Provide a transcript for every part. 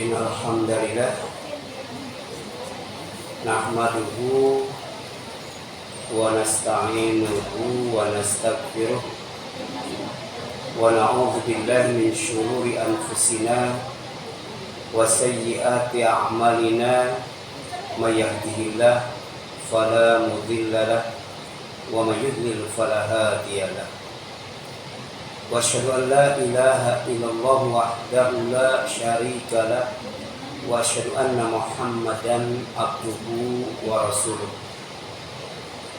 Innal hamdalillah nahmaduhu wa nasta'inuhu wa nastaghfiruh wa na'udzu billahi min shururi anfusina wa sayyiati a'malina may yahdihillahu fala mudilla lahu wa may yudlil fala hadiya lahu. Wa asyhadu an la ilaha illallah wahdahu la syarika lah wa asyhadu anna Muhammadan abduhu wa rasuluh.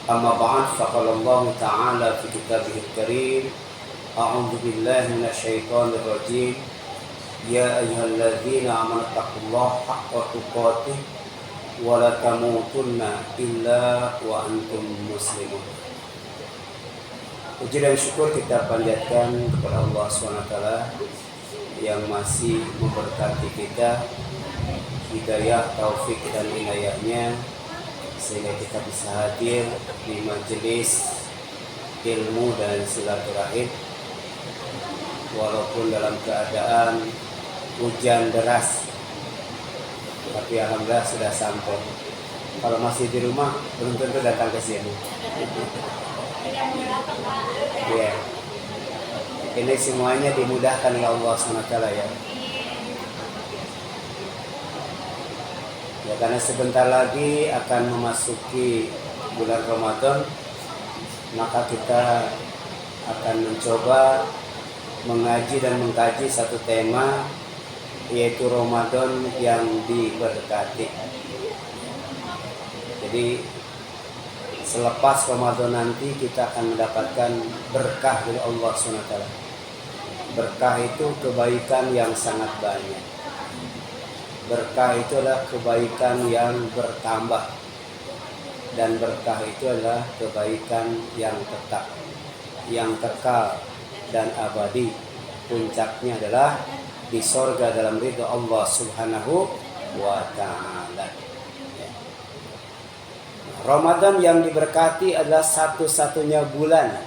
Amma ba'd, faqala Allah ta'ala fi kitabihil karim, a'udzu billahi minasyaitonir rajim. Ya ayyuhalladzina amanu taqullaha haqqa tuqatih wa la tamutunna illa wa antum muslimun. Puji dan syukur kita panjatkan kepada Allah SWT yang masih memberkati kita hidayah, taufik dan inayahnya sehingga kita bisa hadir di majelis ilmu dan silaturahim walaupun dalam keadaan hujan deras, tapi alhamdulillah sudah sampai. Kalau masih di rumah belum tentu datang ke sini. Ya. Ini semuanya dimudahkan oleh Allah SWT ya. Ya, karena sebentar lagi akan memasuki bulan Ramadan, maka kita akan mencoba mengaji dan mengkaji satu tema, yaitu Ramadan yang diberkati. Jadi selepas Ramadan nanti kita akan mendapatkan berkah dari Allah SWT. Berkah itu kebaikan yang sangat banyak. Berkah itu adalah kebaikan yang bertambah. Dan berkah itu adalah kebaikan yang tetap, yang kekal dan abadi. Puncaknya adalah di sorga dalam ridho Allah Subhanahu wa ta'ala. Ramadan yang diberkati adalah satu-satunya bulan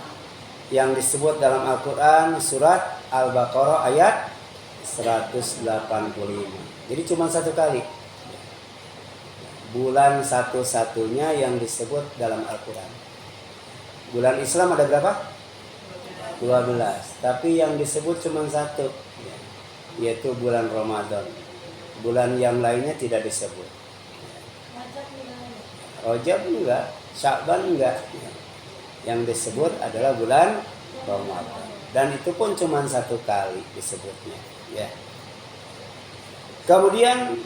yang disebut dalam Al-Quran surat Al-Baqarah ayat 185. Jadi cuma satu kali. Bulan satu-satunya yang disebut dalam Al-Quran. Bulan Islam ada berapa? 12. Tapi yang disebut cuma satu, yaitu bulan Ramadan. Bulan yang lainnya tidak disebut. Rajab enggak, Sya'ban enggak. Yang disebut adalah bulan Ramadan. Dan itu pun cuma satu kali disebutnya, ya. Kemudian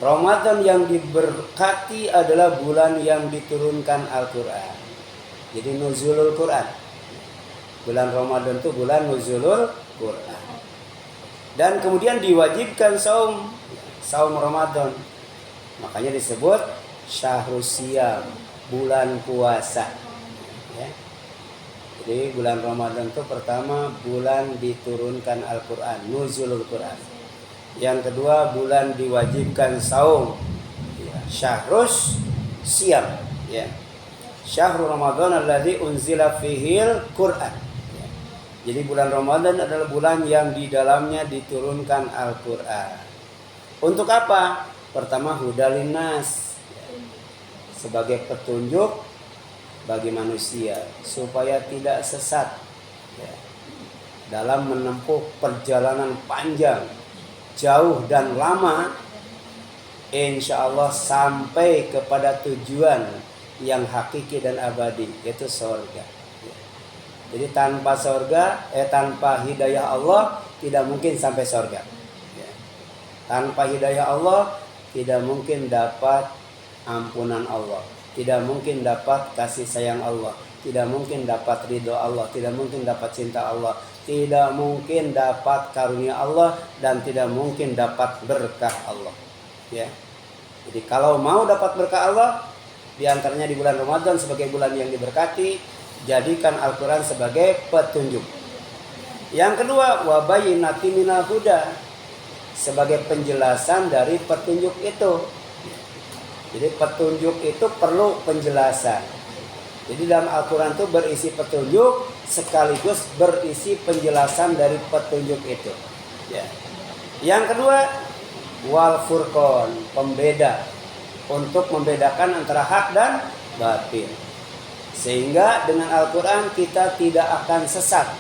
Ramadan yang diberkati adalah bulan yang diturunkan Al-Quran. Jadi nuzulul Quran. Bulan Ramadan itu bulan nuzulul Quran. Dan kemudian diwajibkan saum Ramadan. Makanya disebut Syahrus Siyam, bulan puasa. Ya. Jadi bulan Ramadan itu pertama bulan diturunkan Al-Quran, nuzulul Quran. Yang kedua bulan diwajibkan saum, ya. Syahrus Siyam, ya. Syahrul Ramadan alladzi unzila fihil Quran. Ya. Jadi bulan Ramadan adalah bulan yang di dalamnya diturunkan Al-Quran. Untuk apa? Pertama hudalin nas, sebagai petunjuk bagi manusia supaya tidak sesat, ya, dalam menempuh perjalanan panjang, jauh dan lama, insya Allah sampai kepada tujuan yang hakiki dan abadi, yaitu surga. Ya. Jadi tanpa surga, tanpa hidayah Allah tidak mungkin sampai surga. Ya. Tanpa hidayah Allah tidak mungkin dapat ampunan Allah, tidak mungkin dapat kasih sayang Allah, tidak mungkin dapat ridho Allah, tidak mungkin dapat cinta Allah, tidak mungkin dapat karunia Allah, dan tidak mungkin dapat berkah Allah. Ya. Jadi kalau mau dapat berkah Allah, diantaranya di bulan Ramadan sebagai bulan yang diberkati, jadikan Al-Quran sebagai petunjuk. Yang kedua, wa bayyinati minal huda, sebagai penjelasan dari petunjuk itu. Jadi petunjuk itu perlu penjelasan. Jadi dalam Al-Quran itu berisi petunjuk sekaligus berisi penjelasan dari petunjuk itu. Ya. Yang kedua, wal furqan, pembeda, untuk membedakan antara hak dan batil. Sehingga dengan Al-Quran kita tidak akan sesat.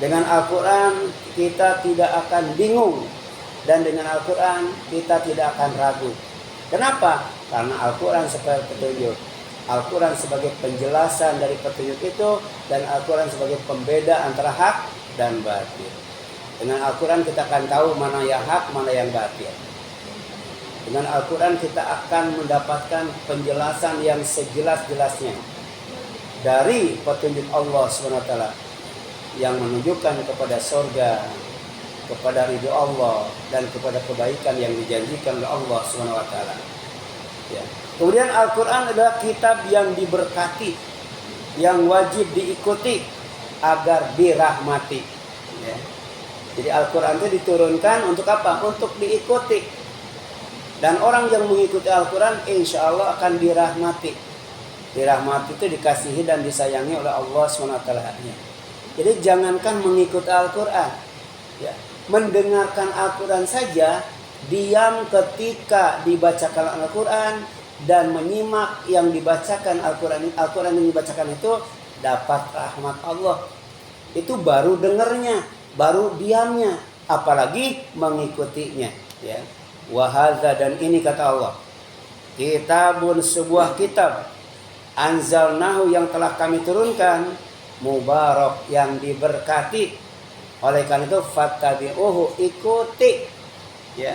Dengan Al-Quran kita tidak akan bingung. Dan dengan Al-Quran kita tidak akan ragu. Kenapa? Karena Al-Quran sebagai petunjuk. Al-Quran sebagai penjelasan dari petunjuk itu. Dan Al-Quran sebagai pembeda antara hak dan batil. Dengan Al-Quran kita akan tahu mana yang hak, mana yang batil. Dengan Al-Quran kita akan mendapatkan penjelasan yang sejelas-jelasnya dari petunjuk Allah SWT yang menunjukkan kepada surga, kepada ridho Allah, dan kepada kebaikan yang dijanjikan oleh Allah SWT. Ya. Kemudian Al-Quran adalah kitab yang diberkati, yang wajib diikuti agar dirahmati. Ya. Jadi Al-Quran itu diturunkan untuk apa? Untuk diikuti. Dan orang yang mengikuti Al-Quran insya Allah akan dirahmati. Dirahmati itu dikasihi dan disayangi oleh Allah SWT. Jadi jangankan mengikuti Al-Quran, ya, mendengarkan Al-Quran saja, diam ketika dibacakan Al-Quran dan menyimak yang dibacakan Al-Quran yang dibacakan itu dapat rahmat Allah. Itu baru dengernya, baru diamnya, apalagi mengikutinya. Ya. Wahadza, dan ini kata Allah, kitabun, sebuah kitab, anzalnahu, yang telah kami turunkan, mubarak, yang diberkati. Oleh karena itu fattabi'uhu, ikuti, ya,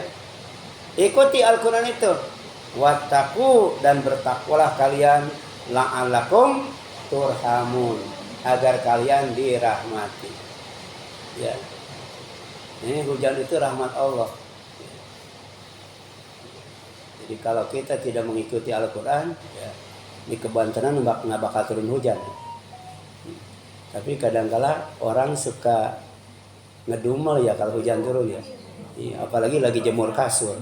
ikuti Al-Quran itu. Wattaqu, dan bertakwalah kalian, la'allakum turhamun, agar kalian dirahmati. Ya, ini hujan itu rahmat Allah. Jadi kalau kita tidak mengikuti Al-Quran, ya, di kebantenan nggak bakal turun hujan. Tapi kadang-kala orang suka ngedumel ya kalau hujan turun ya. Apalagi lagi jemur kasur.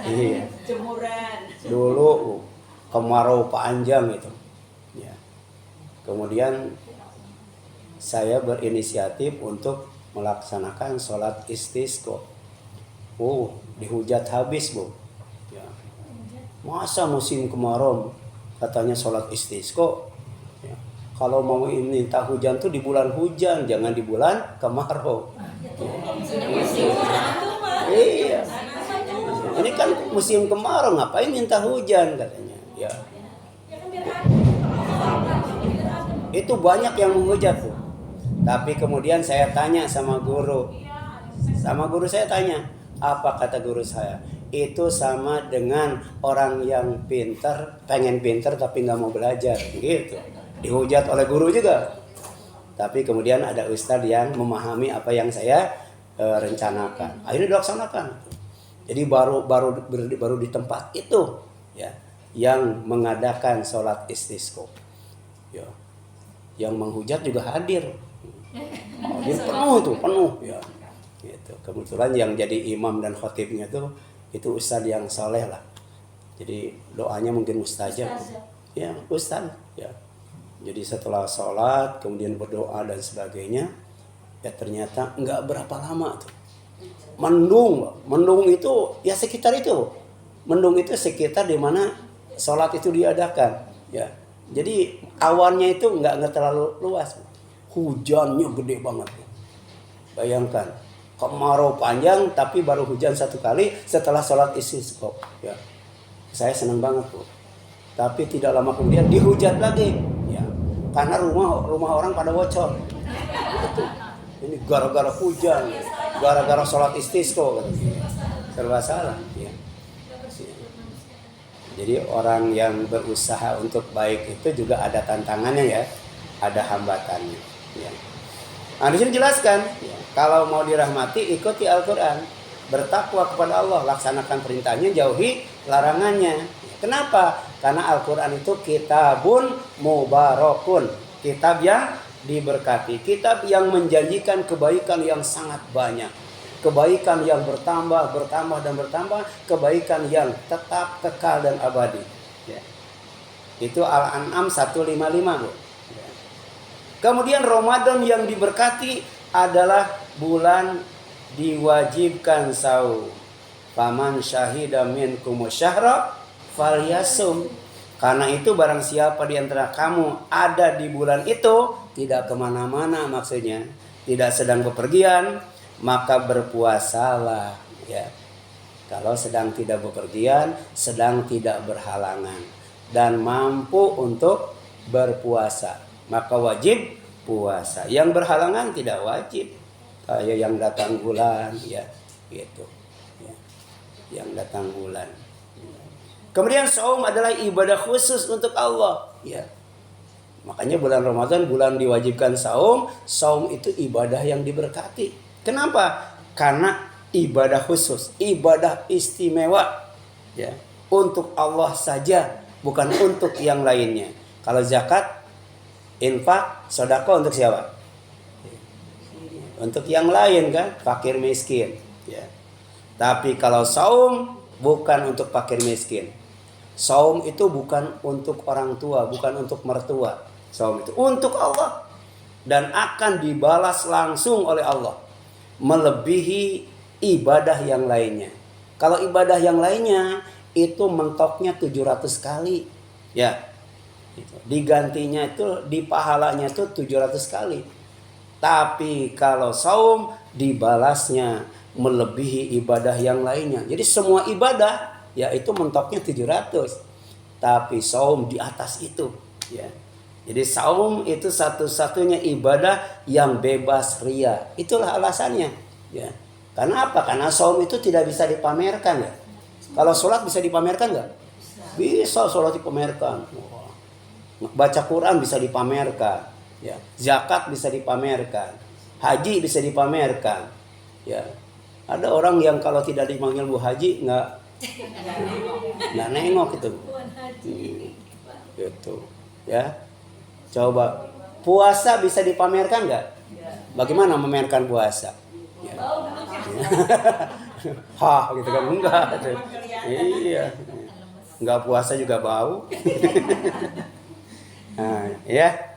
Iya. Jemuran. Dulu kemarau panjang itu. Ya. Kemudian saya berinisiatif untuk melaksanakan sholat istisqa. Dihujat habis, Bu. Ya. Masa musim kemarau katanya sholat istisqa. Ya. Kalau mau minta hujan tuh di bulan hujan, jangan di bulan kemarau. Iya. Ini kan musim kemarau, ngapain minta hujan katanya. Ya. Itu banyak yang menghujat, Bu. Tapi kemudian saya tanya sama guru. Sama guru saya tanya, apa kata guru saya? Itu sama dengan orang yang pintar, pengen pintar tapi nggak mau belajar, gitu. Dihujat oleh guru juga. Tapi kemudian ada ustadz yang memahami apa yang saya rencanakan. Akhirnya dilaksanakan. Jadi baru di tempat itu, ya, yang mengadakan sholat istisqa. Ya. Yang menghujat juga hadir. Hadir penuh, ya. Gitu. Kebetulan yang jadi imam dan khotibnya itu ustadz yang soleh lah. Jadi doanya mungkin mustajab. Ya, ustadz. Ya. Jadi setelah sholat kemudian berdoa dan sebagainya, ya ternyata nggak berapa lama tuh. Mendung itu ya sekitar itu. Mendung itu sekitar di mana sholat itu diadakan. Ya. Jadi awannya itu nggak terlalu luas. Hujannya gede banget. Bayangkan. Kemarau panjang tapi baru hujan satu kali setelah sholat istisqa. Ya. Saya senang banget, Bu. Tapi tidak lama kemudian dihujat lagi. Ya. Karena rumah orang pada bocor. Gitu. Ini gara-gara hujan, gara-gara sholat istisqa. Serba salah. Ya. Jadi orang yang berusaha untuk baik itu juga ada tantangannya ya, ada hambatannya. Ya. Nah, di sini jelaskan, ya, kalau mau dirahmati ikuti Al-Quran, bertakwa kepada Allah, laksanakan perintahnya, jauhi larangannya. Kenapa? Karena Al-Quran itu kitabun mubarakun, kitab yang diberkati, kitab yang menjanjikan kebaikan yang sangat banyak, kebaikan yang bertambah, kebaikan yang tetap kekal dan abadi. Ya. Itu Al-An'am 155, Bu. Kemudian Ramadan yang diberkati adalah bulan diwajibkan saum. Faman syahida minkum syahra falyasum. Karena itu barang siapa di antara kamu ada di bulan itu, tidak kemana-mana maksudnya, tidak sedang bepergian, maka berpuasalah ya. Kalau sedang tidak bepergian, sedang tidak berhalangan dan mampu untuk berpuasa, maka wajib puasa. Yang berhalangan tidak wajib. Kayak yang datang bulan ya, gitu. Ya. Yang datang bulan. Kemudian saum adalah ibadah khusus untuk Allah, ya. Makanya bulan Ramadan bulan diwajibkan saum. Saum itu ibadah yang diberkati. Kenapa? Karena ibadah khusus, ibadah istimewa, ya, untuk Allah saja, bukan untuk yang lainnya. Kalau zakat, infak, sedekah untuk siapa? Untuk yang lain kan, fakir miskin, ya. Tapi kalau saum bukan untuk fakir miskin. Saum itu bukan untuk orang tua, bukan untuk mertua. Saum itu untuk Allah dan akan dibalas langsung oleh Allah, melebihi ibadah yang lainnya. Kalau ibadah yang lainnya itu mentoknya 700 kali, ya. Digantinya itu di pahalanya itu 700 kali. Tapi kalau saum dibalasnya melebihi ibadah yang lainnya. Jadi semua ibadah ya itu mentoknya 700. Tapi saum di atas itu, ya. Jadi saum itu satu-satunya ibadah yang bebas ria. Itulah alasannya, ya. Karena apa? Karena saum itu tidak bisa dipamerkan, ya. Kalau sholat bisa dipamerkan nggak? Bisa sholat dipamerkan. Baca Quran bisa dipamerkan. Ya, zakat bisa dipamerkan, haji bisa dipamerkan, ya. Ada orang yang kalau tidak dipanggil Bu Haji nggak nengok itu, gitu, ya. Coba puasa bisa dipamerkan nggak? Bagaimana memamerkan puasa? Ya. Hah, gitu kan enggak? Iya, nggak puasa juga bau. Nah, ya.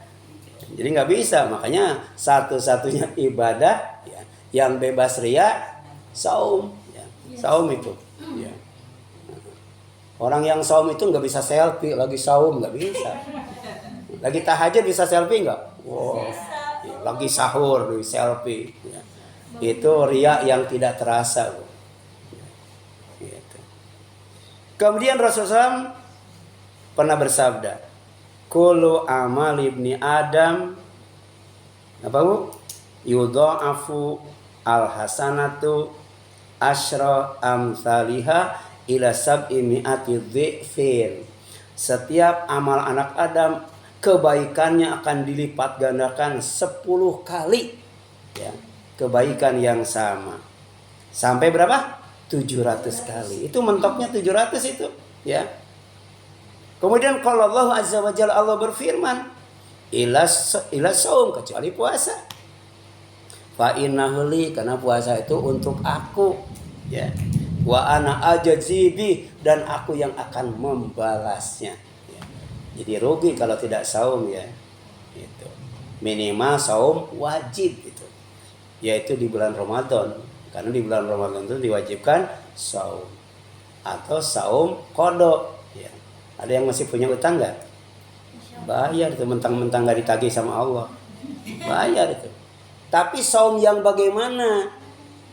Jadi nggak bisa, makanya satu-satunya ibadah ya, yang bebas ria saum, ya. Saum itu. Ya. Orang yang saum itu nggak bisa selfie lagi saum, nggak bisa. Lagi tahajud bisa selfie nggak? Wow. Ya, lagi sahur di selfie. Ya. Itu ria yang tidak terasa. Ya. Gitu. Kemudian Rasulullah pernah bersabda, kullu amal ibni Adam apa bu? Yudha'afu al-hasanatu asyra amsalihha ila sab'i mi'ati dhi'fin. Setiap amal anak Adam kebaikannya akan dilipat gandakan 10 kali, ya. Kebaikan yang sama. Sampai berapa? 700 kali. Itu mentoknya 700 itu, ya. Kemudian kalau Allah Azza wa Jalla, Allah berfirman, ila saum, kecuali puasa. Fa innahu li, karena puasa itu untuk aku, ya. Wa ana ajazibi, dan aku yang akan membalasnya, ya. Jadi rugi kalau tidak saum, ya. Gitu. Minimal saum wajib itu. Yaitu di bulan Ramadan. Karena di bulan Ramadan itu diwajibkan saum atau saum qada. Ada yang masih punya utang nggak? Bayar itu, mentang-mentang nggak ditagih sama Allah. Bayar itu. Tapi saum yang bagaimana?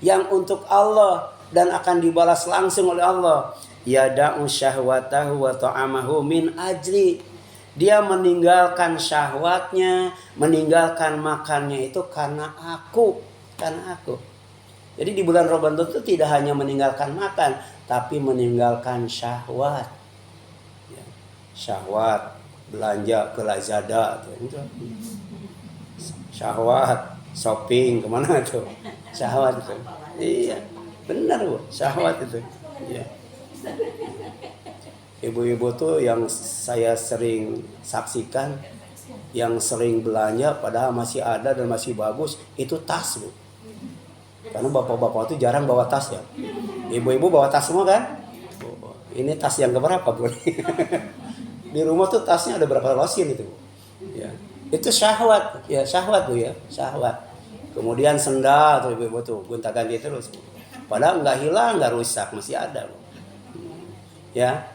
Yang untuk Allah dan akan dibalas langsung oleh Allah. Yada'u syahwatahu wa ta'amahu min ajli. Dia meninggalkan syahwatnya, meninggalkan makannya itu karena aku. Karena aku. Jadi di bulan Ramadan itu tidak hanya meninggalkan makan, tapi meninggalkan syahwat. Syahwat belanja ke Lazada tuh. Syahwat shopping kemana tuh? Syahwat itu. Iya, benar bu, syahwat itu. Iya. Ibu-ibu tuh yang saya sering saksikan, yang sering belanja padahal masih ada dan masih bagus, itu tas bu. Karena bapak-bapak tuh jarang bawa tas ya. Ibu-ibu bawa tas semua kan? Ini tas yang keberapa bu? Di rumah tuh tasnya ada berapa losin itu, ya. Itu syahwat, ya syahwat bu ya, syahwat. Kemudian sendal tuh ibu-ibu tuh gonta-ganti terus. Padahal nggak hilang, nggak rusak, masih ada loh. Ya.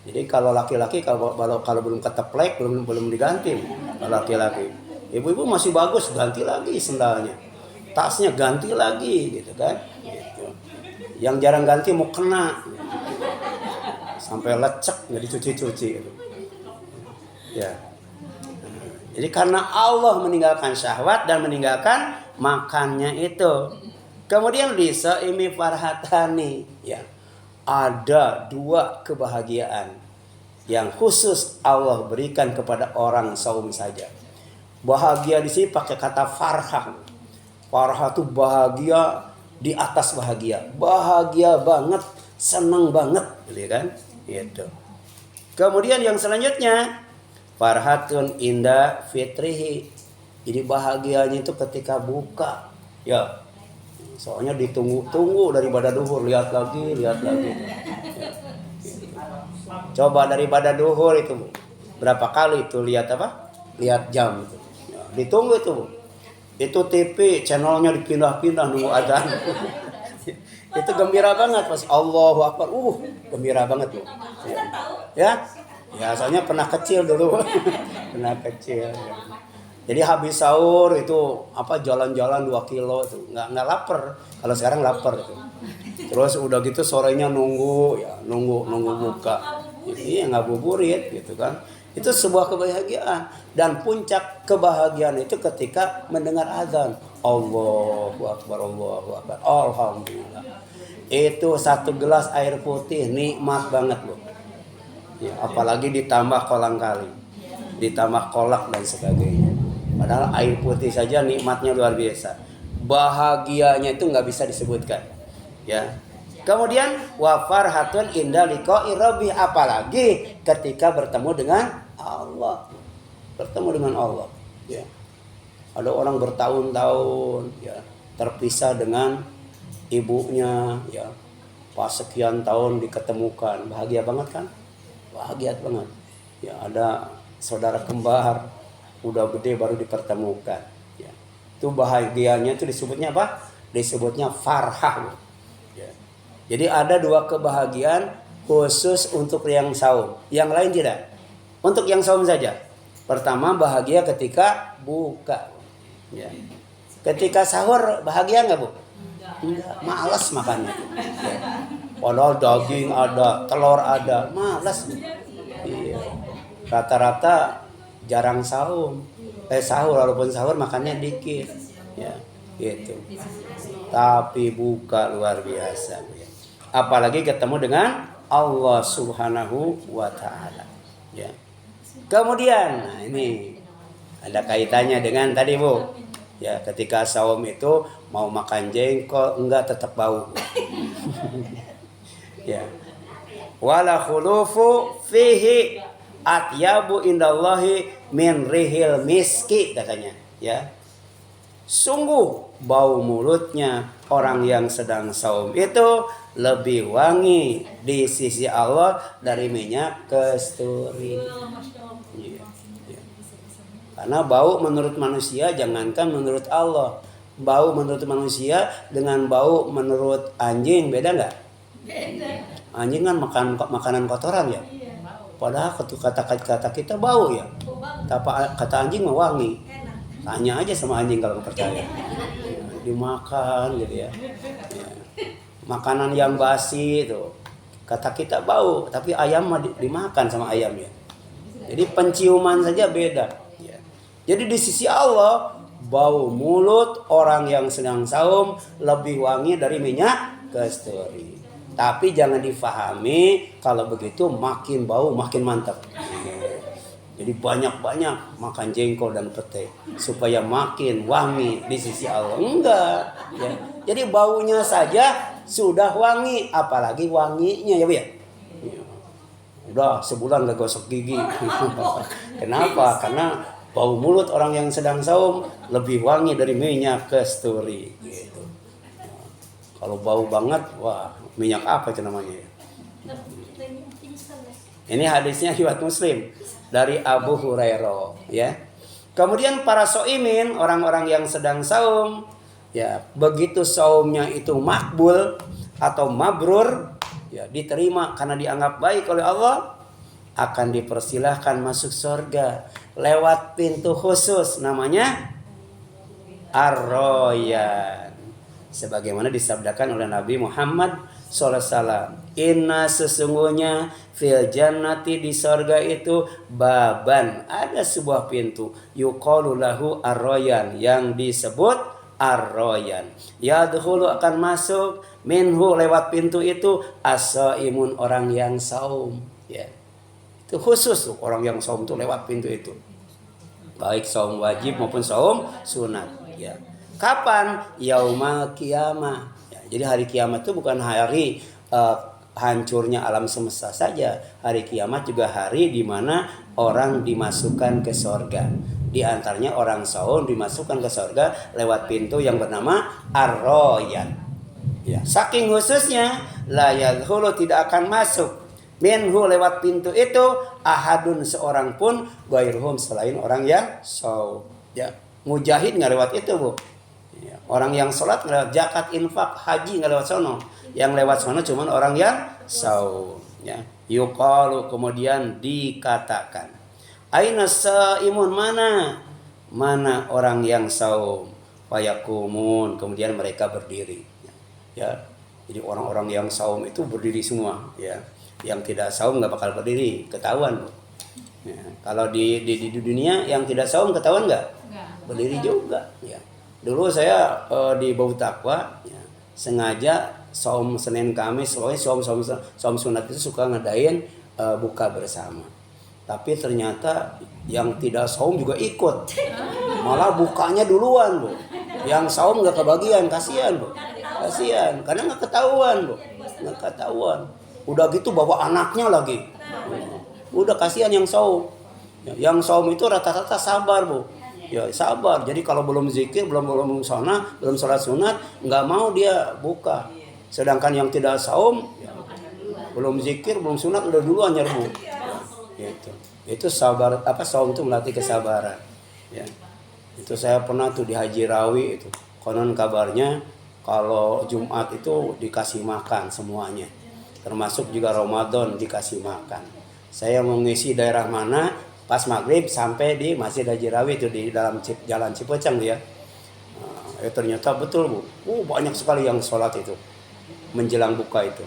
Jadi kalau laki-laki kalau belum keteplek belum diganti. Kalau laki-laki, ibu-ibu masih bagus, ganti lagi sendalnya, tasnya ganti lagi gitu kan. Gitu. Yang jarang ganti mau kena, sampai lecek nggak dicuci-cuci. Gitu. Ya. Jadi karena Allah meninggalkan syahwat dan meninggalkan makannya itu. Kemudian bisa imi farhatani, ya. Ada 2 kebahagiaan yang khusus Allah berikan kepada orang saum saja. Bahagia di sini pakai kata farhah. Farhah itu bahagia di atas bahagia. Bahagia banget, senang banget, gitu kan? Gitu. Kemudian yang selanjutnya, farhatun inda fitrihi. Jadi bahagianya itu ketika buka, ya. Soalnya ditunggu-tunggu daripada duhur, lihat lagi. Ya. Coba daripada duhur itu berapa kali itu lihat apa? Lihat jam itu. Ya, ditunggu itu. Itu TV channelnya dipindah-pindah nunggu azan. Itu gembira banget pas Allahu Akbar. Gembira banget loh. Ya. Ya, soalnya pernah kecil dulu. Pernah kecil. Ya. Jadi habis sahur itu jalan-jalan 2 kilo itu nggak lapar. Kalau sekarang lapar itu. Terus udah gitu sorenya nunggu buka. Jadi ngabuburit gitu kan. Itu sebuah kebahagiaan dan puncak kebahagiaan itu ketika mendengar azan. Allahu Akbar, Allahu Akbar. Alhamdulillah. Itu 1 gelas air putih nikmat banget loh. Ya, apalagi ditambah kolang kali, ditambah kolak dan sebagainya. Padahal air putih saja nikmatnya luar biasa. Bahagianya itu nggak bisa disebutkan. Ya. Kemudian wa farhatun inda liqa'i rabbi, apalagi ketika bertemu dengan Allah. Bertemu dengan Allah. Ya. Ada orang bertahun-tahun ya terpisah dengan ibunya ya. Pas sekian tahun diketemukan. Bahagia banget kan? Bahagia banget. Ya, ada saudara kembar udah gede baru dipertemukan. Ya. Itu bahagianya itu disebutnya apa? Disebutnya farhah. Ya. Jadi ada 2 kebahagiaan khusus untuk yang saum. Yang lain tidak. Untuk yang saum saja. Pertama bahagia ketika buka. Ya. Ketika sahur bahagia nggak Bu? Enggak. Malas makannya. Ya. Padahal daging ada, telur ada, malas. Iya. Rata-rata jarang sahur walaupun sahur makannya dikit ya gitu. Tapi buka luar biasa ya. Apalagi ketemu dengan Allah Subhanahu wa taala ya. Kemudian ini ada kaitannya dengan tadi Bu ya, ketika saum itu mau makan jengkol enggak tetap bau. Ya. Wala khulufu fihi atyabu indallahi min rihil miski, katanya ya. Sungguh bau mulutnya orang yang sedang saum itu lebih wangi di sisi Allah dari minyak kasturi ya. Ya. Karena bau menurut manusia, jangankan menurut Allah, bau menurut manusia dengan bau menurut anjing beda nggak? Beda. Anjing kan makan makanan kotoran ya. Padahal kata kita bau ya. Kata anjing mah wangi. Tanya aja sama anjing kalau nggak percaya. Ya, dimakan gitu ya. Ya. Makanan yang basi itu kata kita bau, tapi ayam mah dimakan sama ayam ya. Jadi penciuman saja beda. Ya. Jadi di sisi Allah bau mulut orang yang sedang saum lebih wangi dari minyak kasturi. Tapi jangan difahami kalau begitu makin bau makin mantap. Jadi banyak-banyak makan jengkol dan pete supaya makin wangi di sisi Allah. Enggak. Ya. Jadi baunya saja sudah wangi, apalagi wanginya ya Bu ya. Udah sebulan gak gosok gigi. Kenapa? Karena bau mulut orang yang sedang saum lebih wangi dari minyak kasturi. Gitu. Kalau bau banget, wah minyak apa itu namanya? Ini hadisnya riwayat Muslim dari Abu Hurairah, ya. Kemudian para soimin, orang-orang yang sedang saum, Ya, begitu saumnya itu makbul atau mabrur, ya diterima karena dianggap baik oleh Allah, akan dipersilahkan masuk surga lewat pintu khusus namanya Ar-Royan. Sebagaimana disabdakan oleh Nabi Muhammad SAW, inna sesungguhnya fil jannati di sorga itu baban, ada sebuah pintu, yuqalu lahu Ar-Royan, yang disebut Ar-Royan. Yadkhulu akan masuk minhu lewat pintu itu as-shaimun, orang yang saum. Ya, itu khusus tuh, orang yang saum tuh lewat pintu itu, baik saum wajib maupun saum sunat. Ya. Kapan? Yaumal kiamah. Ya, jadi hari kiamat itu bukan hari hancurnya alam semesta saja. Hari kiamat juga hari di mana orang dimasukkan ke sorga. Di antaranya orang saum dimasukkan ke sorga lewat pintu yang bernama Ar-Royan. Ya, saking khususnya la yadkhulu, tidak akan masuk minhu lewat pintu itu ahadun, seorang pun, ghairuhum, selain orang yang saum. Ya, mujahid nggak lewat itu, Bu. Ya, orang yang sholat nggak lewat, zakat, infak, haji nggak lewat sono. Yang lewat sono cuma orang yang saum. Ya, yuqalu, kemudian dikatakan, aina saimun, mana orang yang saum, fayakumun, kemudian mereka berdiri. Ya, jadi orang-orang yang saum itu berdiri semua. Ya, yang tidak saum nggak bakal berdiri, ketahuan. Ya, kalau di dunia yang tidak saum ketahuan nggak? Berdiri juga. Ya. Dulu saya di Bau Takwa, ya, sengaja saum Senin Kamis, soalnya saum sunat itu suka ngadain buka bersama. Tapi ternyata yang tidak saum juga ikut, malah bukanya duluan, Bu. Yang saum nggak kebagian, kasihan, Bu. Kasihan, karena nggak ketahuan, Bu. Nggak ketahuan. Udah gitu bawa anaknya lagi. Udah kasihan yang saum. Yang saum itu rata-rata sabar, Bu. Ya sabar. Jadi kalau belum zikir, belum sana, belum sholat sunat, nggak mau dia buka. Sedangkan yang tidak saum, ya, belum zikir, belum sunat, udah duluan nyerbu. Ya, gitu. Itu sabar. Saum itu melatih kesabaran. Ya. Itu saya pernah tuh di Haji Rawi itu. Konon kabarnya kalau Jumat itu dikasih makan semuanya. Termasuk juga Ramadan dikasih makan. Saya mengisi daerah mana, pas maghrib sampai di Masjid Haji Rawi itu di dalam Jalan Cipecang ya. Ternyata betul, Bu. Banyak sekali yang sholat itu menjelang buka itu.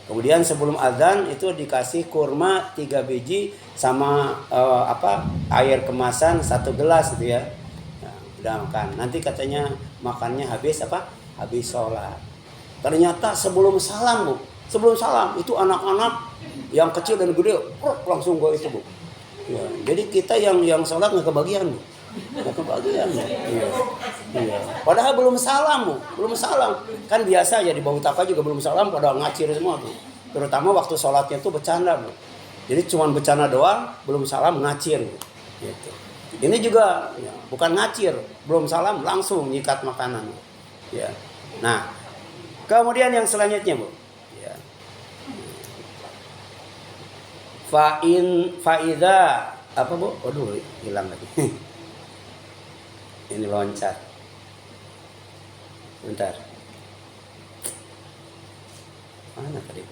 Kemudian sebelum azan itu dikasih kurma 3 biji sama air kemasan 1 gelas gitu ya. Nah, udah makan. Nanti katanya makannya habis habis sholat. Ternyata sebelum salam, Bu. Sebelum salam itu anak-anak yang kecil dan gede langsung gue itu, Bu. Ya, jadi kita yang sholat nggak kebagian, Bu. Nggak kebagian, Bu. Iya. Iya. Padahal belum salam, Bu. Belum salam. Kan biasa ya di Bau Takwa juga belum salam pada ngacir semua, Bu. Terutama waktu sholatnya itu bercanda, Bu. Jadi cuma bercanda doang, belum salam ngacir, Bu. Gitu. Ini juga ya, bukan ngacir, belum salam langsung nyikat makanan. Ya. Nah, kemudian yang selanjutnya, Bu. Faida apa, Bu? Aduh, hilang lagi. Ini loncat. Bentar. Mana tadi?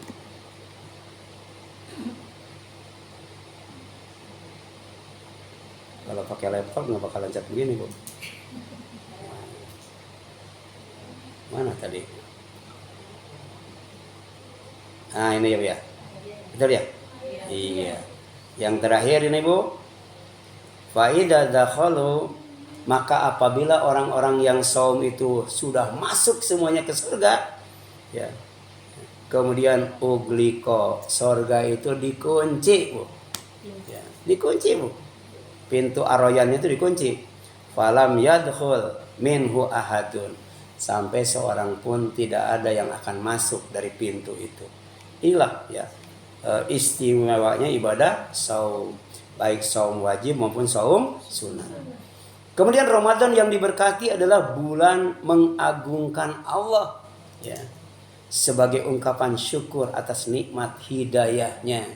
Kalau pakai laptop nggak bakal loncat begini, Bu. Mana tadi? Nah, ini ya. Betul ya? Iya. Yang terakhir ini, Bu. Faida dakhalu, maka apabila orang-orang yang saum itu sudah masuk semuanya ke surga, ya. Kemudian ugliko, surga itu dikunci, Bu. Ya, dikunci, Bu. Pintu Ar-Royan itu dikunci. Falam yadkhul minhu ahadun, sampai seorang pun tidak ada yang akan masuk dari pintu itu. Inilah ya istimewanya ibadah saum, baik saum wajib maupun saum sunnah. Kemudian Ramadan yang diberkati adalah bulan mengagungkan Allah, ya, sebagai ungkapan syukur atas nikmat hidayahnya,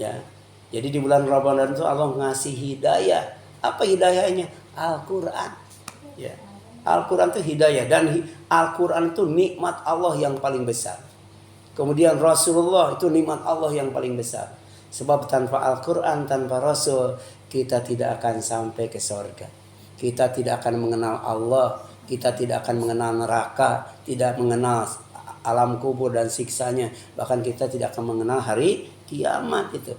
ya. Jadi di bulan Ramadan itu Allah ngasih hidayah. Apa hidayahnya? Al-Quran, ya. Al-Quran itu hidayah, dan Al-Quran itu nikmat Allah yang paling besar. Kemudian Rasulullah itu nikmat Allah yang paling besar. Sebab tanpa Al-Quran, tanpa Rasul, kita tidak akan sampai ke surga. Kita tidak akan mengenal Allah, kita tidak akan mengenal neraka, tidak mengenal alam kubur dan siksanya. Bahkan kita tidak akan mengenal hari kiamat itu.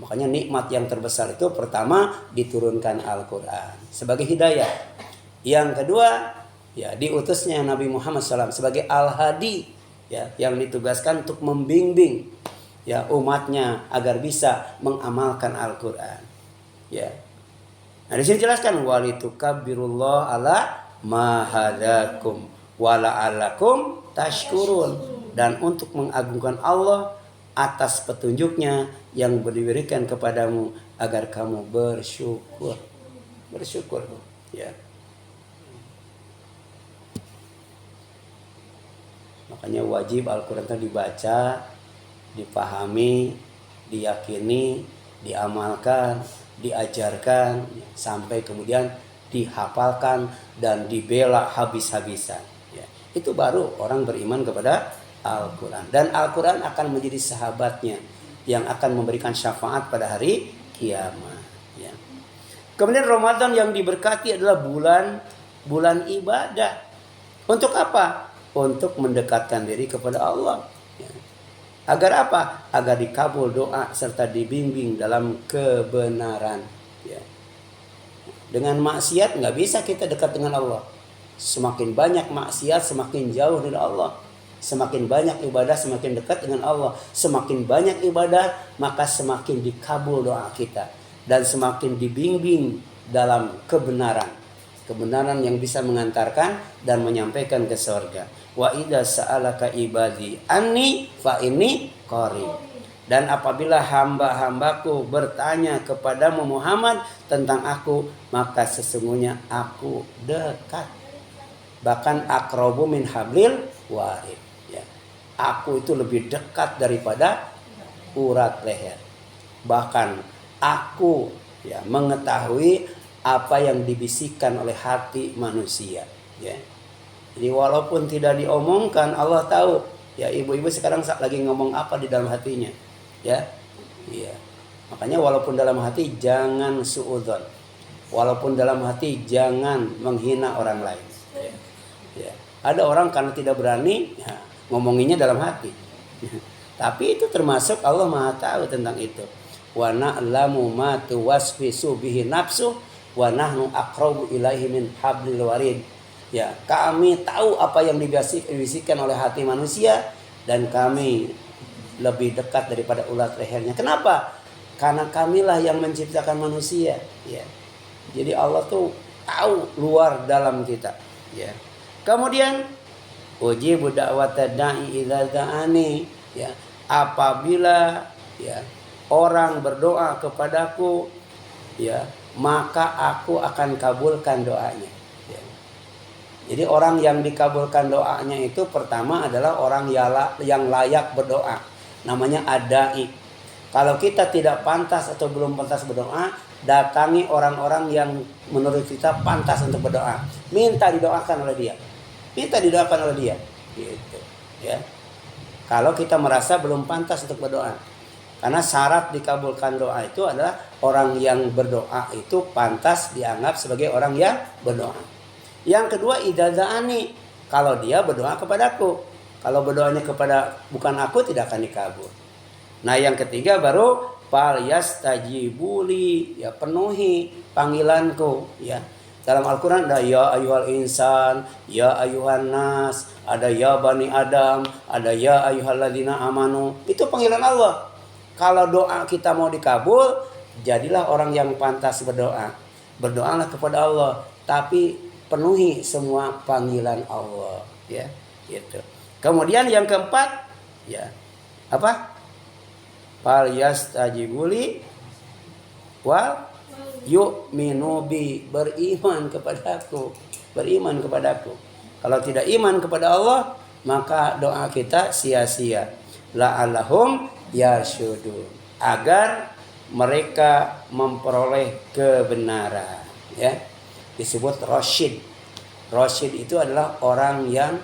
Makanya nikmat yang terbesar itu pertama diturunkan Al-Quran sebagai hidayah. Yang kedua, ya diutusnya Nabi Muhammad SAW sebagai Al-Hadi, ya, yang ditugaskan untuk membimbing ya umatnya agar bisa mengamalkan Al-Quran. Ya. Nah, di sini jelaskan walitukabbirullah ala ma hadakum wala'allakum tashkurun, dan untuk mengagungkan Allah atas petunjuknya yang diberikan kepadamu agar kamu bersyukur. Bersyukur, ya. Makanya wajib Al-Quran itu dibaca, dipahami, diyakini, diamalkan, diajarkan, sampai kemudian dihafalkan dan dibela habis-habisan. Ya. Itu baru orang beriman kepada Al-Quran. Dan Al-Quran akan menjadi sahabatnya yang akan memberikan syafaat pada hari kiamat. Ya. Kemudian Ramadan yang diberkati adalah bulan ibadah. Untuk apa? Untuk mendekatkan diri kepada Allah. Ya. Agar apa? Agar dikabul doa serta dibimbing dalam kebenaran. Ya. Dengan maksiat nggak bisa kita dekat dengan Allah. Semakin banyak maksiat, semakin jauh dari Allah. Semakin banyak ibadah, semakin dekat dengan Allah. Semakin banyak ibadah, maka semakin dikabul doa kita. Dan semakin dibimbing dalam kebenaran. Kebenaran yang bisa mengantarkan dan menyampaikan ke surga. Wa idza sa'alaka ibadi anni fa inni qarib. Dan apabila hamba-hambaku bertanya kepadamu Muhammad tentang aku, maka sesungguhnya aku dekat. Bahkan aqrabu min hablil warid. Aku itu lebih dekat daripada urat leher. Bahkan aku ya mengetahui apa yang dibisikkan oleh hati manusia. Ya. Jadi walaupun tidak diomongkan, Allah tahu. Ya, ibu-ibu sekarang lagi ngomong apa di dalam hatinya. Ya, iya. Makanya walaupun dalam hati jangan suudzon. Walaupun dalam hati jangan menghina orang lain. Ya. Ya. Ada orang karena tidak berani. Ya, ngomonginnya dalam hati. Tapi itu termasuk Allah Maha tahu tentang itu. Wa na'lamu ma tuwaswisu bihi nafsu wa nahnu aqrabu ilaihi min hablil warid. Ya, kami tahu apa yang dibisikkan oleh hati manusia dan kami lebih dekat daripada ulat lehernya. Kenapa? Karena kamilah yang menciptakan manusia, ya. Jadi Allah tuh tahu luar dalam kita, ya. Kemudian ujibu da'watad da'i idza da'ani, ya. Apabila ya orang berdoa kepadaku, ya, maka aku akan kabulkan doanya. Ya. Jadi orang yang dikabulkan doanya itu pertama adalah orang yang layak berdoa. Namanya ad-da'i. Kalau kita tidak pantas atau belum pantas berdoa, datangi orang-orang yang menurut kita pantas untuk berdoa. Minta didoakan oleh dia. Minta didoakan oleh dia. Gitu, ya. Kalau kita merasa belum pantas untuk berdoa. Karena syarat dikabulkan doa itu adalah orang yang berdoa itu pantas dianggap sebagai orang yang berdoa. Yang kedua, idadza'ani, kalau dia berdoa kepadaku. Kalau berdoanya kepada bukan aku, tidak akan dikabul. Nah, yang ketiga baru fal yastajibuli, ya, penuhi panggilanku, ya. Dalam Al-Quran ada ya ayyuhal insan, ya ayyuhan nas, ada ya bani Adam, ada ya ayyuhalladzina amanu. Itu panggilan Allah. Kalau doa kita mau dikabul, jadilah orang yang pantas berdoa. Berdoalah kepada Allah, tapi penuhi semua panggilan Allah, ya, gitu. Kemudian yang keempat, ya, apa? Fal yastajibuli wal yu'minu bi, beriman kepadaku, beriman kepadaku. Kalau tidak iman kepada Allah, maka doa kita sia-sia. La'allahum yarsyudun, agar mereka memperoleh kebenaran, ya. Disebut rasyid. Rasyid itu adalah orang yang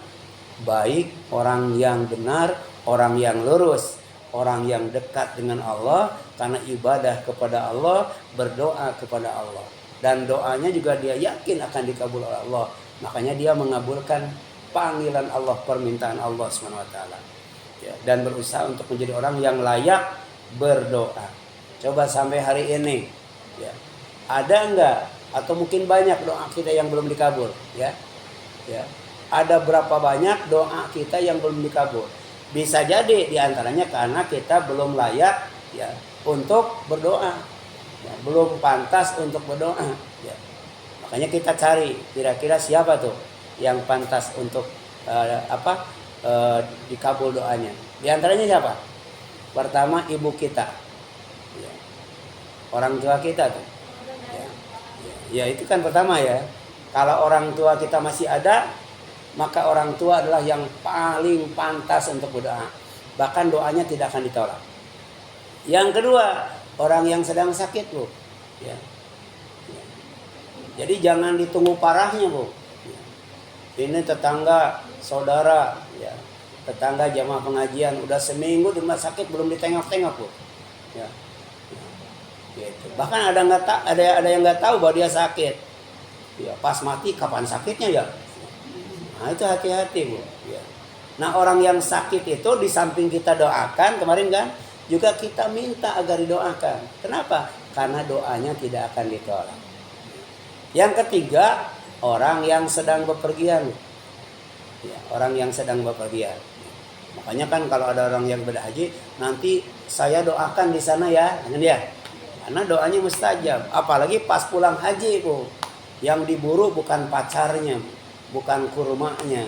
baik, orang yang benar, orang yang lurus, orang yang dekat dengan Allah karena ibadah kepada Allah, berdoa kepada Allah. Dan doanya juga dia yakin akan dikabul oleh Allah. Makanya dia mengabulkan panggilan Allah, permintaan Allah SWT. Ya, dan berusaha untuk menjadi orang yang layak berdoa. Coba sampai hari ini, ya, ada enggak atau mungkin banyak doa kita yang belum dikabul, ya? Ya. Ada berapa banyak doa kita yang belum dikabul? Bisa jadi diantaranya karena kita belum layak, ya, untuk berdoa, ya, belum pantas untuk berdoa. Ya. Makanya kita cari kira-kira siapa tuh yang pantas untuk dikabul doanya. Diantaranya siapa? Pertama ibu kita, ya. Orang tua kita tuh. Ya. Ya itu kan pertama ya. Kalau orang tua kita masih ada, maka orang tua adalah yang paling pantas untuk berdoa. Bahkan doanya tidak akan ditolak. Yang kedua, orang yang sedang sakit, Bu. Ya. Ya. Jadi jangan ditunggu parahnya, Bu. Ya. Ini tetangga, saudara, ya. Tetangga jamaah pengajian udah seminggu di rumah sakit belum ditengok-tengok, Bu. Ya. Ya. Gitu. Bahkan ada yang nggak tahu bahwa dia sakit. Ya, pas mati kapan sakitnya ya? Nah itu hati-hati, Bu. Ya. Nah orang yang sakit itu di samping kita doakan kemarin kan, juga kita minta agar didoakan. Kenapa? Karena doanya tidak akan ditolak. Yang ketiga, orang yang sedang bepergian. Ya, orang yang sedang bepergian. Makanya kan kalau ada orang yang berhaji, nanti saya doakan di sana ya, dia. Karena doanya mustajab. Apalagi pas pulang haji, Bu. Yang diburu bukan pacarnya, bukan kurmanya,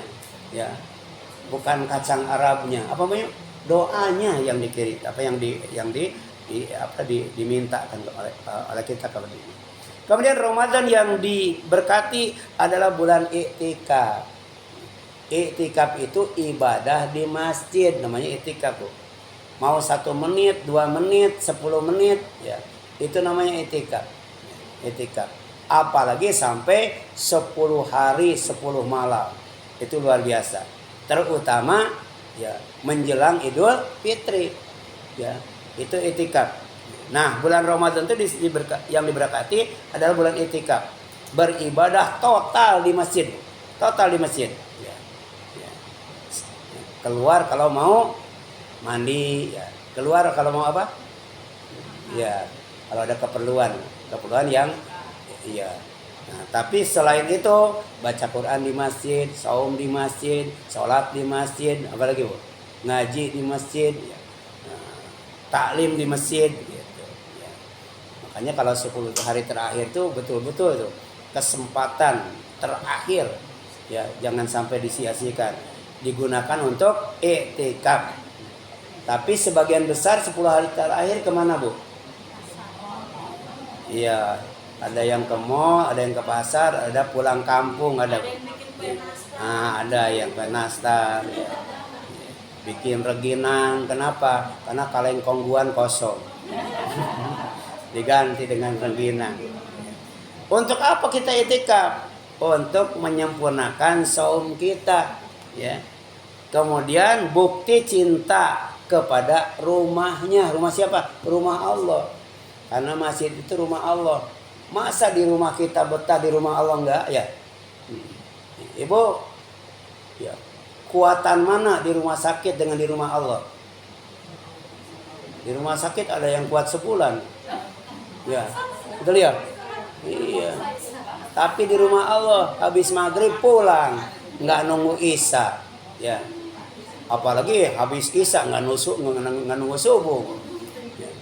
ya, bukan kacang Arabnya, apa namanya, doanya yang dikirim, dimintakan oleh kita kepada ini. Kemudian Ramadan yang diberkati adalah bulan iktikaf. Iktikaf itu ibadah di masjid, namanya iktikaf. Mau 1 menit, 2 menit, 10 menit, ya, itu namanya iktikaf. Iktikaf. Apalagi sampai 10 hari 10 malam. Itu luar biasa. Terutama ya menjelang Idul Fitri. Ya, itu iktikaf. Nah, bulan Ramadan itu yang diberkati adalah bulan iktikaf. Beribadah total di masjid. Total di masjid. Ya. Ya. Keluar kalau mau mandi, ya. Keluar kalau mau apa? Ya, kalau ada keperluan yang iya. Nah, tapi selain itu baca Quran di masjid, saum di masjid, sholat di masjid, apalagi, Bu? Ngaji di masjid, ya. Nah, taklim di masjid, gitu. Ya. Makanya kalau 10 hari terakhir itu betul-betul tuh kesempatan terakhir, ya, jangan sampai disia-siakan. Digunakan untuk iktikaf. Tapi sebagian besar 10 hari terakhir kemana, Bu? Iya. Ada yang ke mall, ada yang ke pasar, ada pulang kampung, ada yang ke nastar, ya. Bikin reginang. Kenapa? Karena kaleng kongguan kosong. Diganti dengan reginang. Untuk apa kita iktikaf? Untuk menyempurnakan saum kita, ya. Kemudian bukti cinta kepada rumahnya. Rumah siapa? Rumah Allah. Karena masjid itu rumah Allah. Masa di rumah kita betah, di rumah Allah enggak, ya? Ibu, ya, kuatan mana di rumah sakit dengan di rumah Allah? Di rumah sakit ada yang kuat sebulan. Ya, betul ya? Iya. Tapi di rumah Allah habis maghrib pulang, enggak nunggu isya, ya. Apalagi habis isya enggak nunggu subuh. Ya.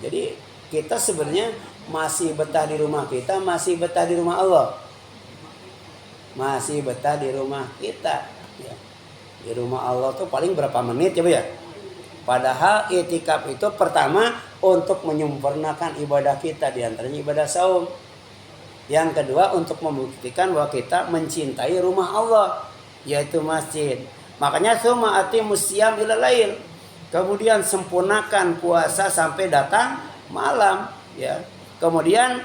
Jadi kita sebenarnya masih betah di rumah kita, masih betah di rumah Allah. Masih betah di rumah kita, ya. Di rumah Allah tuh paling berapa menit ya, Bu, ya? Padahal iktikaf itu pertama untuk menyempurnakan ibadah kita, di antaranya ibadah saum. Yang kedua untuk membuktikan bahwa kita mencintai rumah Allah, yaitu masjid. Makanya summa atimus syiyam ilal lail. Kemudian sempurnakan puasa sampai datang malam, ya. Kemudian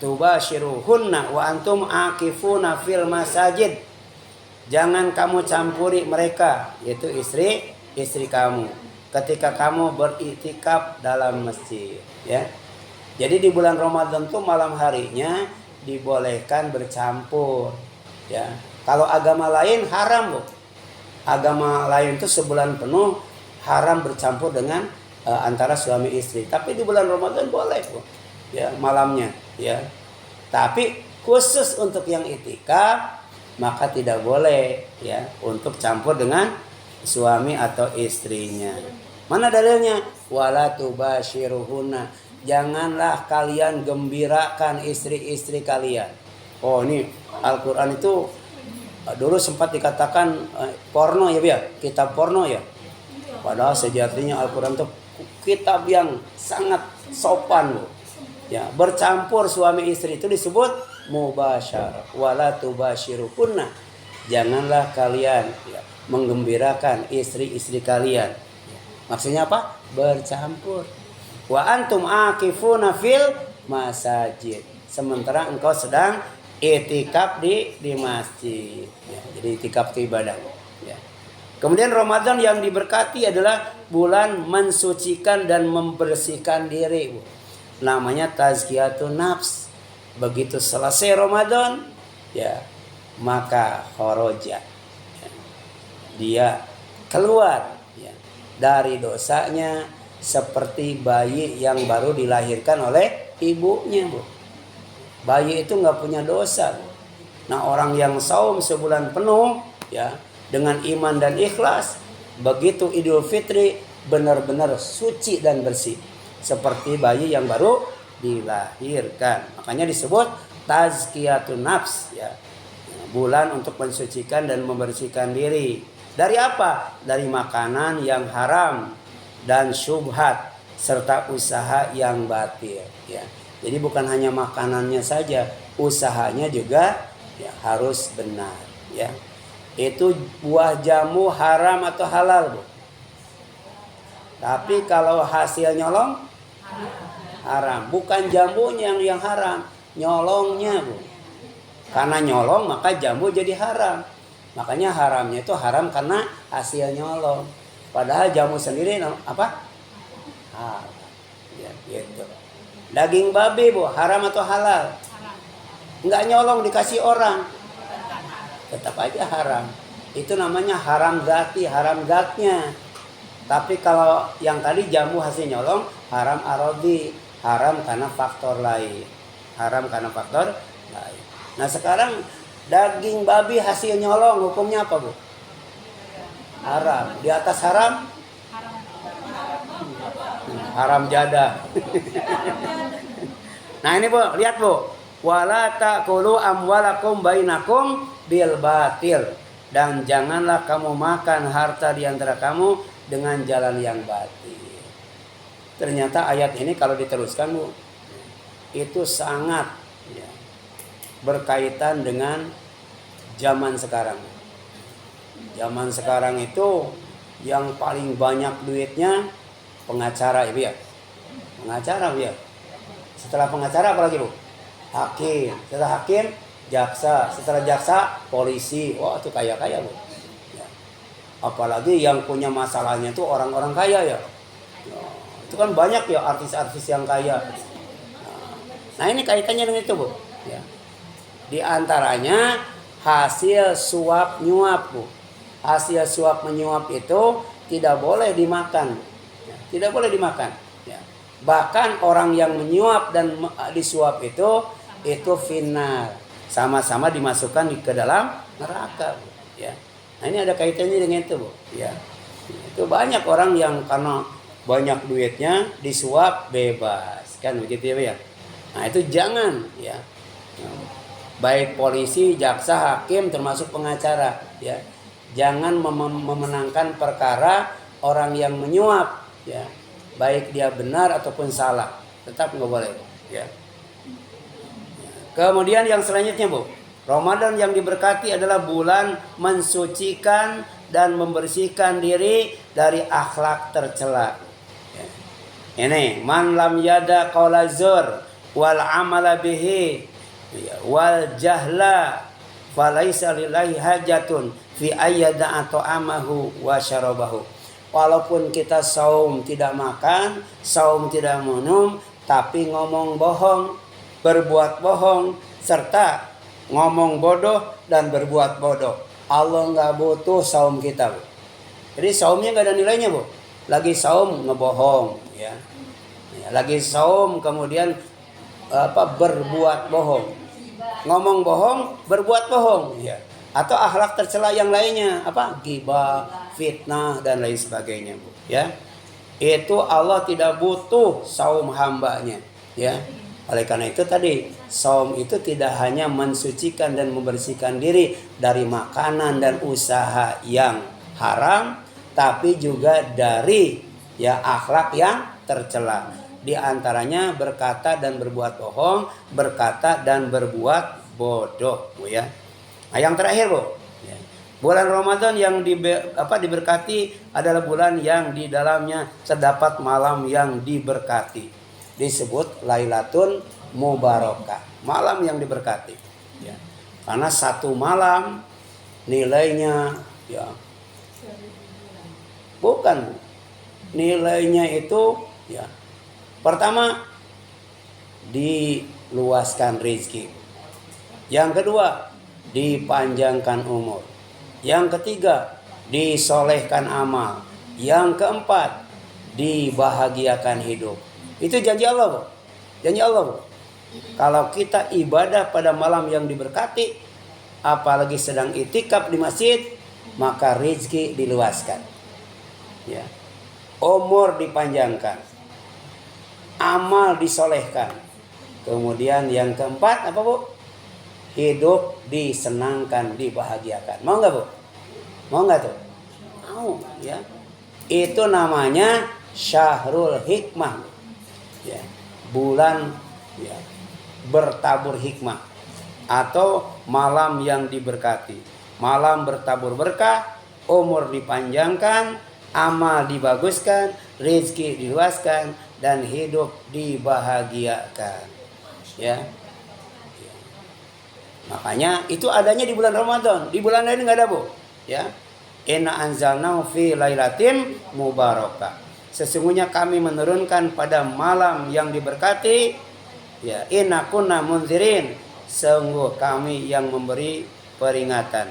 tubashiruhunna wa antum akifuna fil masajid. Jangan kamu campuri mereka, yaitu istri kamu, ketika kamu beriktikaf dalam masjid, ya. Jadi di bulan Ramadan tuh malam harinya dibolehkan bercampur, ya. Kalau agama lain haram, Bu. Agama lain tuh sebulan penuh haram bercampur dengan antara suami istri. Tapi di bulan Ramadan boleh, Bu. Ya, malamnya, ya. Tapi khusus untuk yang iktikaf maka tidak boleh, ya, untuk campur dengan suami atau istrinya. Mana dalilnya? Wala tubashiruhunna. Janganlah kalian gembirakan istri-istri kalian. Oh, ini Al-Qur'an itu dulu sempat dikatakan porno, ya, ya, kitab porno, ya. Padahal sejatinya Al-Qur'an itu kitab yang sangat sopan, Bu. Ya, bercampur suami istri itu disebut mubasyarah. Wala tubashiruhunna. Janganlah kalian, ya, menggembirakan istri-istri kalian. Maksudnya apa? Bercampur. Wa antum akifuna fil masajid. Sementara engkau sedang itikaf di masjid. Ya, jadi itikaf itu ibadah. Ya. Kemudian Ramadan yang diberkati adalah bulan mensucikan dan membersihkan diri, Bu. Namanya tazkiyatun nafs. Begitu selesai Ramadan, ya, maka kharaja, ya, dia keluar, ya, dari dosanya seperti bayi yang baru dilahirkan oleh ibunya, Bu. Bayi itu nggak punya dosa, Bu. Nah, orang yang saum sebulan penuh, ya, dengan iman dan ikhlas, begitu Idul Fitri benar-benar suci dan bersih seperti bayi yang baru dilahirkan. Makanya disebut tazkiyatun nafs, ya. Bulan untuk mensucikan dan membersihkan diri. Dari apa? Dari makanan yang haram dan syubhat serta usaha yang batil, ya. Jadi bukan hanya makanannya saja, usahanya juga, ya, harus benar, ya. Itu buah jamu haram atau halal, Bu? Tapi kalau hasil nyolong haram. Bukan jamunya yang haram, nyolongnya, Bu. Karena nyolong maka jamu jadi haram. Makanya haramnya itu haram karena hasil nyolong. Padahal jamu sendiri apa? Haram. Ya, gitu. Daging babi, Bu, haram atau halal? Enggak nyolong dikasih orang. Tetap aja haram. Itu namanya haram zati, haram zatnya. Tapi kalau yang tadi jamu hasil nyolong, haram arodi. Haram karena faktor lain. Haram karena faktor lain. Nah, sekarang daging babi hasil nyolong hukumnya apa, Bu? Haram. Di atas haram? Haram jadah. Nah, ini, Bu, lihat, Bu. Wala ta'kulu amwalakum bainakum bil batil. Dan janganlah kamu makan harta di antara kamu dengan jalan yang batil. Ternyata ayat ini kalau diteruskan, Bu, itu sangat, ya, berkaitan dengan zaman sekarang. Zaman sekarang itu yang paling banyak duitnya pengacara, ya. Pengacara, ya. Setelah pengacara apa lagi, Bu? Hakim. Setelah hakim, jaksa. Setelah jaksa, polisi. Wah, itu kaya-kaya, Bu. Ya. Apalagi yang punya masalahnya itu orang-orang kaya, ya. Itu kan banyak, ya, artis-artis yang kaya. Nah, ini kaitannya dengan itu, Bu. Ya. Di antaranya hasil suap nyuap, Bu. Hasil suap menyuap itu tidak boleh dimakan. Ya, tidak boleh dimakan. Ya. Bahkan orang yang menyuap dan disuap itu final. Sama-sama dimasukkan ke dalam neraka, Bu. Ya. Nah, ini ada kaitannya dengan itu, Bu. Ya. Itu banyak orang yang karena banyak duitnya disuap bebas, kan begitu, ya. Nah, itu jangan, ya. Baik polisi, jaksa, hakim termasuk pengacara, ya. Jangan memenangkan perkara orang yang menyuap, ya. Baik dia benar ataupun salah, tetap nggak boleh, ya. Kemudian yang selanjutnya, Bu, Ramadan yang diberkati adalah bulan mensucikan dan membersihkan diri dari akhlak tercela. Ini man lam yada qaula zur wal amala bihi wal jahla falaisa lillahi hajatun fi ayyada'a ta'amahu wa syarabahu. Walaupun kita saum tidak makan, saum tidak minum, tapi ngomong bohong, berbuat bohong, serta ngomong bodoh dan berbuat bodoh, Allah nggak butuh saum kita, Bu. Jadi saumnya nggak ada nilainya, Bu. Lagi saum ngebohong, ya. Lagi saum kemudian berbuat bohong, ngomong bohong, berbuat bohong, ya. Atau akhlak tercela yang lainnya, ghibah, fitnah dan lain sebagainya, Bu. Ya, itu Allah tidak butuh saum hambanya, ya. Oleh karena itu tadi, saum itu tidak hanya mensucikan dan membersihkan diri dari makanan dan usaha yang haram, tapi juga dari akhlak yang tercela. Di antaranya berkata dan berbuat bohong, berkata dan berbuat bodoh, Bu, ya. Nah, yang terakhir, Bu, ya. Bulan Ramadan yang diberkati adalah bulan yang di dalamnya terdapat malam yang diberkati. Disebut Lailatul Mubarakah, malam yang diberkati, ya. Karena satu malam nilainya, ya, bukan, nilainya itu, ya, pertama diluaskan rezeki, yang kedua dipanjangkan umur, yang ketiga disolehkan amal, yang keempat dibahagiakan hidup. Itu janji Allah, Bu. Janji Allah, Bu. Kalau kita ibadah pada malam yang diberkati, apalagi sedang itikaf di masjid, maka rezeki diluaskan, ya. Umur dipanjangkan, amal disolehkan. Kemudian yang keempat apa, Bu? Hidup disenangkan, dibahagiakan. Mau nggak, Bu? Mau nggak tuh? Mau, ya. Itu namanya Syahrul Hikmah, ya, bulan, ya, bertabur hikmah atau malam yang diberkati. Malam bertabur berkah, umur dipanjangkan, amal dibaguskan, rezeki diluaskan, dan hidup dibahagiakan, ya. Makanya itu adanya di bulan Ramadan. Di bulan lain nggak ada, Bu, ya. Inna anzalnahu fi lailatin mubarakah. Sesungguhnya kami menurunkan pada malam yang diberkati, ya, inna kunna munzirin, sungguh kami yang memberi peringatan.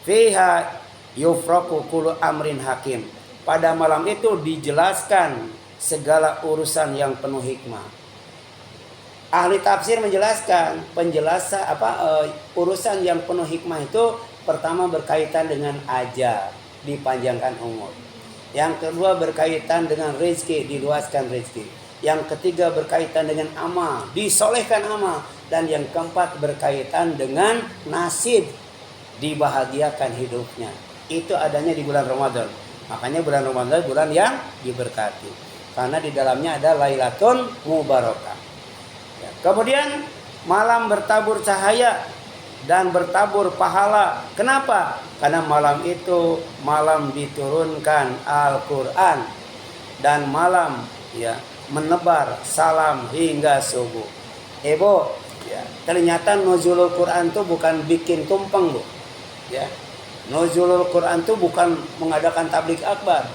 Fiha yufraku kullu amrin hakim. Pada malam itu dijelaskan segala urusan yang penuh hikmah. Ahli tafsir menjelaskan urusan yang penuh hikmah itu pertama berkaitan dengan ajal, dipanjangkan umur. Yang kedua berkaitan dengan rezeki, diluaskan rezeki. Yang ketiga berkaitan dengan amal, disolehkan amal. Dan yang keempat berkaitan dengan nasib, dibahagiakan hidupnya. Itu adanya di bulan Ramadan. Makanya bulan Ramadan bulan yang diberkati. Karena di dalamnya ada Lailatul Mubarakah. Ya. Kemudian malam bertabur cahaya dan bertabur pahala. Kenapa? Karena malam itu malam diturunkan Al-Quran dan malam, ya, menebar salam hingga subuh. Bu, ya, ternyata nuzulul Quran itu bukan bikin tumpeng, Bu, ya. Nuzulul Quran itu bukan mengadakan tabligh akbar.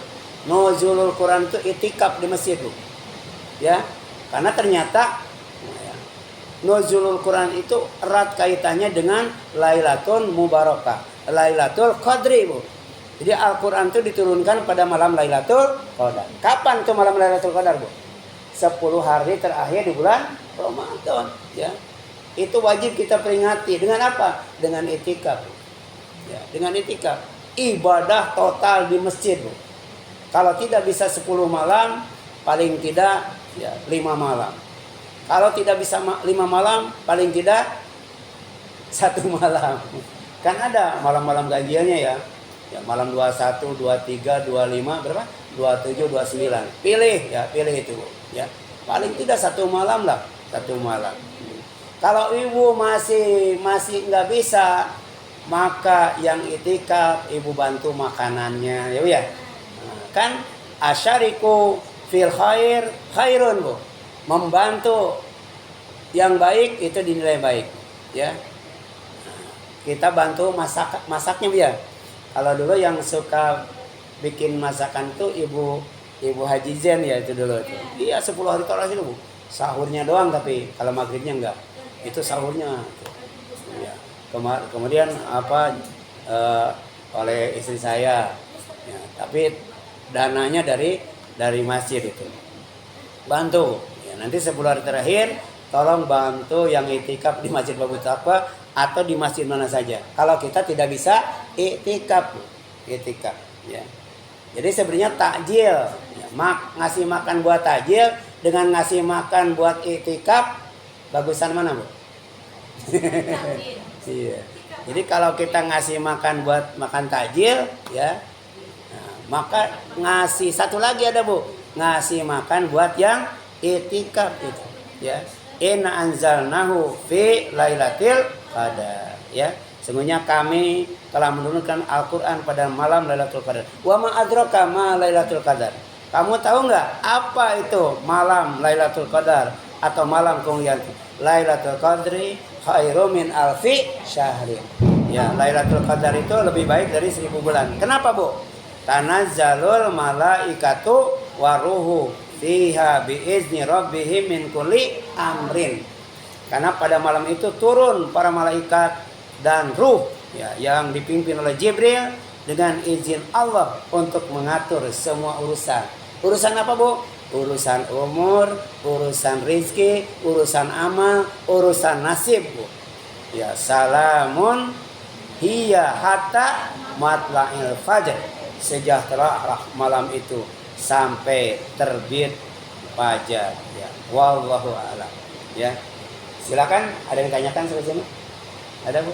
Nuzulul Quran itu itikaf di masjid, Bu, ya. Karena ternyata nuzulul Quran itu erat kaitannya dengan Lailatul Mubarakah, Lailatul Qadri, Bu. Jadi Al-Quran itu diturunkan pada malam Lailatul Qadar. Kapan tuh malam Lailatul Qadar, Bu? 10 hari terakhir di bulan Ramadan, ya. Itu wajib kita peringati dengan apa? Dengan itikaf, Bu. Ya, dengan itikaf. Ibadah total di masjid, Bu. Kalau tidak bisa 10 malam, paling tidak, ya, 5 malam. Kalau tidak bisa 5 malam, paling tidak 1 malam. Kan ada malam-malam gajiannya, ya. Ya, malam 21, 23, 25, berapa? 27, 29. Pilih, ya, pilih itu, ya. Paling tidak 1 malam lah, 1 malam. Kalau ibu masih nggak bisa, maka yang itikaf ibu bantu makanannya, ya, Bu, ya. Nah, kan asyariku fil khairun, Bu. Membantu Yang baik itu dinilai baik, ya. Kita bantu masaknya ya. Kalau dulu yang suka bikin masakan tuh ibu Haji Zen ya itu dulu itu. Iya 10 hari toleransi itu Bu. Sahurnya doang tapi kalau maghribnya enggak. Itu sahurnya. Ya. Kemudian oleh istri saya. Ya, tapi dananya dari masjid itu. Bantu. Ya, nanti 10 hari terakhir tolong bantu yang itikaf di Masjid Babut Taqwa atau di masjid mana saja. Kalau kita tidak bisa itikaf, ya. Jadi sebenarnya takjil, ya, ngasih makan buat takjil dengan ngasih makan buat itikaf, bagusan mana Bu? Iya. Jadi kalau kita ngasih makan buat makan takjil, ya, nah, maka ngasih satu lagi ada Bu, ngasih makan buat yang itikaf itu, ya. Inna anzalnahu fi lailatul qadar, ya. Sesungguhnya kami telah menurunkan Al-Qur'an pada malam Lailatul Qadar. Wa ma adraka ma Lailatul Qadar. Kamu tahu nggak apa itu malam Lailatul Qadar atau malam kemuliaan? Lailatul Qadri khairum min alfi syahrin. Ya, Lailatul Qadar itu lebih baik dari 1000 bulan. Kenapa, Bu? Tanazzalul malaikatu waruhu fiha biizni rabbihim min kulli amrin. Karena pada malam itu turun para malaikat dan ruh, ya, yang dipimpin oleh Jibril dengan izin Allah untuk mengatur semua urusan. Urusan apa, Bu? Urusan umur, urusan rizki, urusan amal, urusan nasib, Bu. Ya, salamun hiya hatta matla'il fajr. Sejahtera malam itu sampai terbit fajar, ya. Wallahu a'lam, ya. Silakan, ada yang tanyakan sampai sini? Ada, Bu?